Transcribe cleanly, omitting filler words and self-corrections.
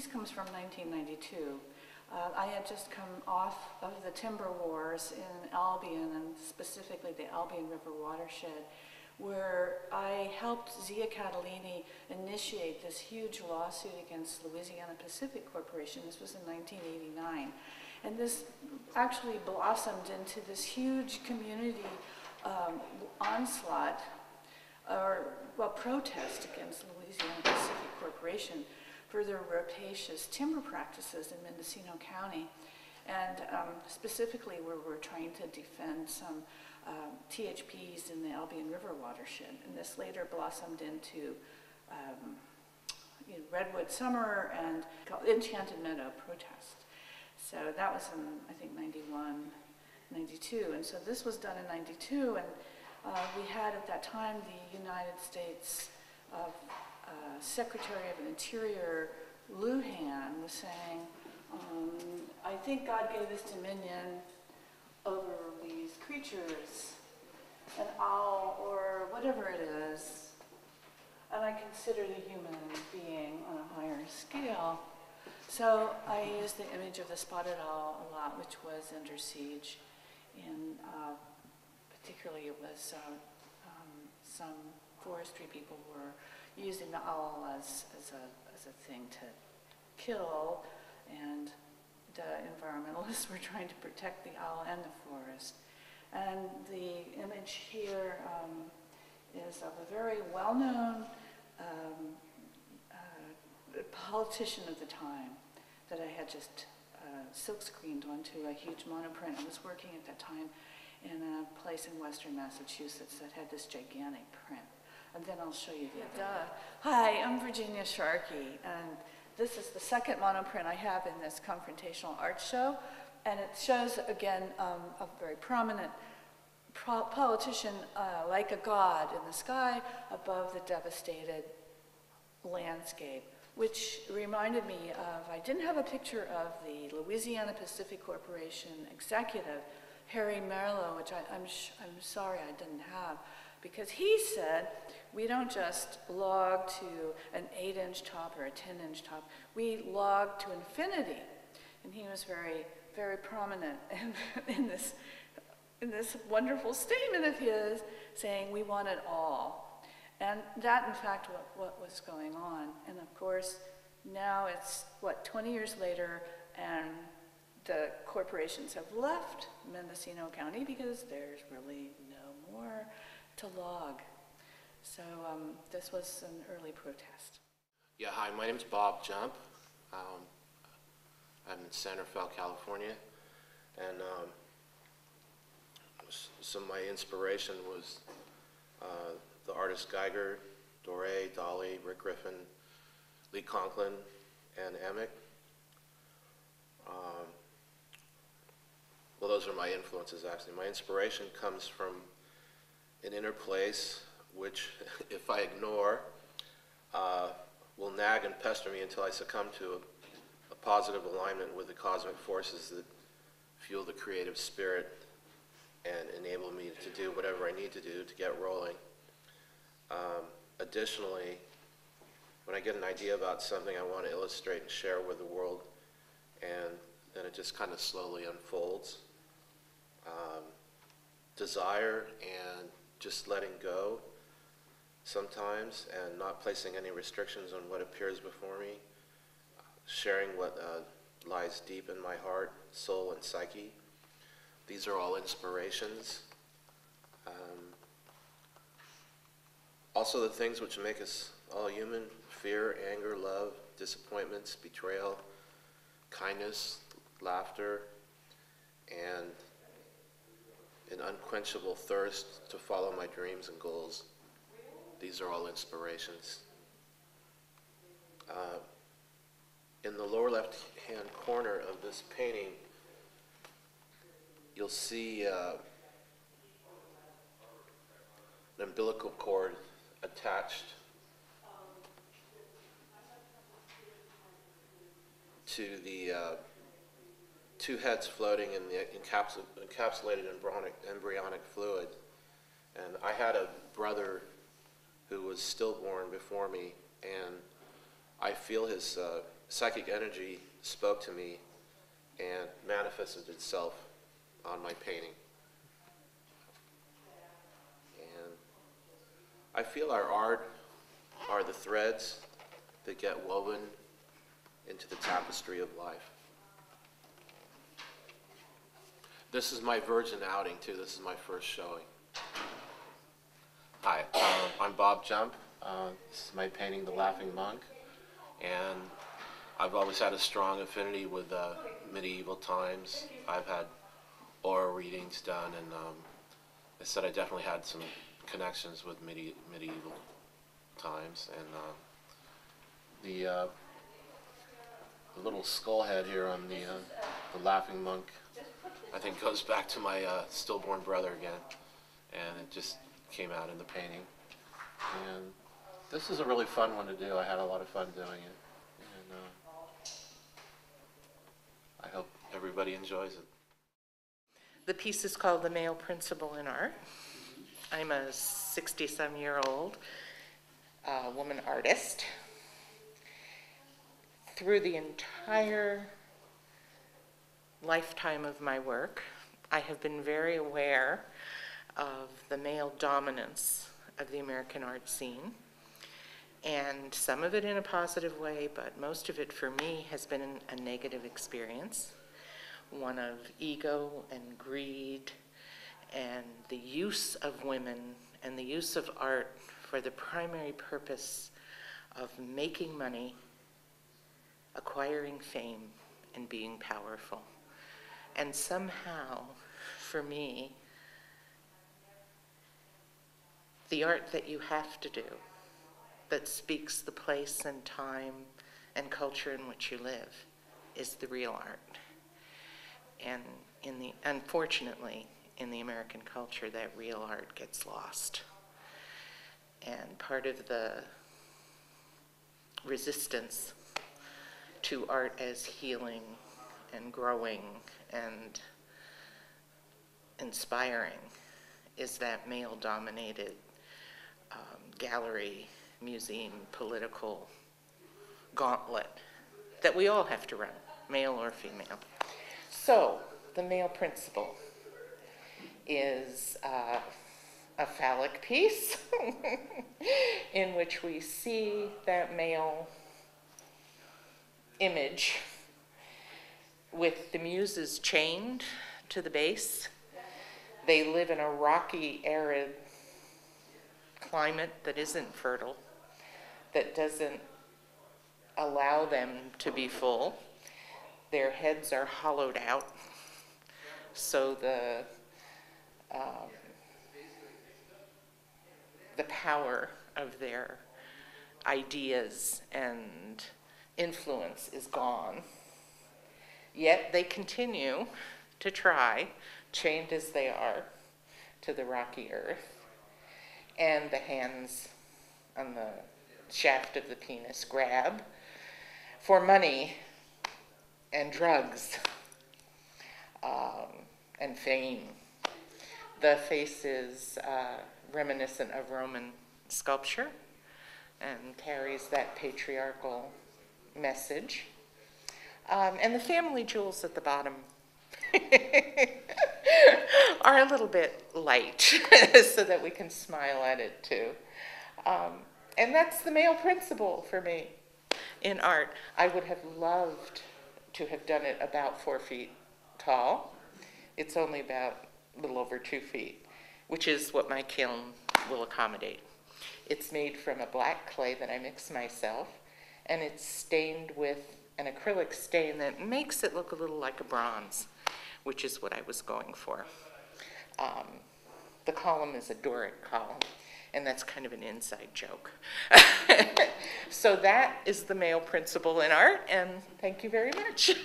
piece comes from 1992. I had just come off of the timber wars in Albion, and specifically the Albion River watershed, where I helped Zia Catalini initiate this huge lawsuit against Louisiana Pacific Corporation. This was in 1989. And this actually blossomed into this huge community onslaught, protest against Louisiana Pacific Corporation for their rapacious timber practices in Mendocino County. And specifically, we're trying to defend some THPs in the Albion River watershed. And this later blossomed into Redwood Summer and Enchanted Meadow protest. So that was in, I think, 91, 92. And so this was done in 92, and we had at that time the United States Secretary of the Interior, Lujan, was saying, I think God gave us dominion over these creatures, an owl or whatever it is, and I consider the human being on a higher scale. So I used the image of the spotted owl a lot, which was under siege, and particularly it was some forestry people were using the owl as a thing to kill, and the environmentalists were trying to protect the owl and the forest. And the image here is of a very well-known politician of the time that I had just silk-screened onto a huge monoprint. I was working at that time in a place in western Massachusetts that had this gigantic print. And then I'll show you the other. Hi, I'm Virginia Sharkey, and this is the second monoprint I have in this Confrontational Art show. And it shows, again, a very prominent politician like a god in the sky above the devastated landscape, which reminded me of, I didn't have a picture of the Louisiana Pacific Corporation executive, Harry Merlo, which I'm sorry I didn't have, because he said, we don't just log to an 8-inch top or a 10-inch top, we log to infinity. And he was very, very prominent in this wonderful statement of his, saying we want it all. And that, in fact, what was going on. And of course, now it's, 20 years later, and the corporations have left Mendocino County because there's really no more to log. So this was an early protest. Yeah, hi, my name's Bob Jump. I'm in Santa Fe, California, and some of my inspiration was the artists Geiger, Doré, Dolly, Rick Griffin, Lee Conklin, and Emick. Well, those are my influences, actually. My inspiration comes from an inner place, which, if I ignore, will nag and pester me until I succumb to a positive alignment with the cosmic forces that fuel the creative spirit and enable me to do whatever I need to do to get rolling. Additionally, when I get an idea about something I want to illustrate and share with the world, and then it just kind of slowly unfolds. Desire and just letting go sometimes, and not placing any restrictions on what appears before me, sharing what lies deep in my heart, soul, and psyche. These are all inspirations. Also the things which make us all human: fear, anger, love, disappointments, betrayal, kindness, laughter, and an unquenchable thirst to follow my dreams and goals. These are all inspirations. In the lower left-hand corner of this painting, you'll see an umbilical cord attached to the two heads floating in the encapsulated embryonic fluid. And I had a brother who was stillborn before me, and I feel his psychic energy spoke to me and manifested itself on my painting. And I feel our art are the threads that get woven into the tapestry of life. This is my virgin outing too. This is my first showing. Hi, I'm Bob Jump. This is my painting, The Laughing Monk. And I've always had a strong affinity with medieval times. I've had aura readings done, and I said I definitely had some connections with medieval times. And the little skull head here on the Laughing Monk, I think goes back to my stillborn brother again, and it just came out in the painting. And this is a really fun one to do. I had a lot of fun doing it, and I hope everybody enjoys it. The piece is called The Male Principle in Art. I'm a 60-some-year-old woman artist. Through the entire lifetime of my work, I have been very aware of the male dominance of the American art scene, and some of it in a positive way, but most of it for me has been a negative experience, one of ego and greed and the use of women and the use of art for the primary purpose of making money, acquiring fame, and being powerful. And somehow, for me, the art that you have to do, that speaks the place and time and culture in which you live, is the real art. And unfortunately, in the American culture, that real art gets lost. And part of the resistance to art as healing and growing and inspiring is that male-dominated gallery, museum, political gauntlet that we all have to run, male or female. So, the male principle is a phallic piece in which we see that male image with the muses chained to the base. They live in a rocky, arid climate that isn't fertile, that doesn't allow them to be full. Their heads are hollowed out, so the power of their ideas and influence is gone. Yet they continue to try, chained as they are to the rocky earth, and the hands on the shaft of the penis grab for money and drugs and fame. The face is reminiscent of Roman sculpture and carries that patriarchal message. And the family jewels at the bottom are a little bit light so that we can smile at it too. And that's the male principle for me in art. I would have loved to have done it about 4 feet tall. It's only about a little over 2 feet, which is what my kiln will accommodate. It's made from a black clay that I mix myself, and it's stained with an acrylic stain that makes it look a little like a bronze, which is what I was going for. The column is a Doric column, and that's kind of an inside joke. So that is the male principle in art, and thank you very much.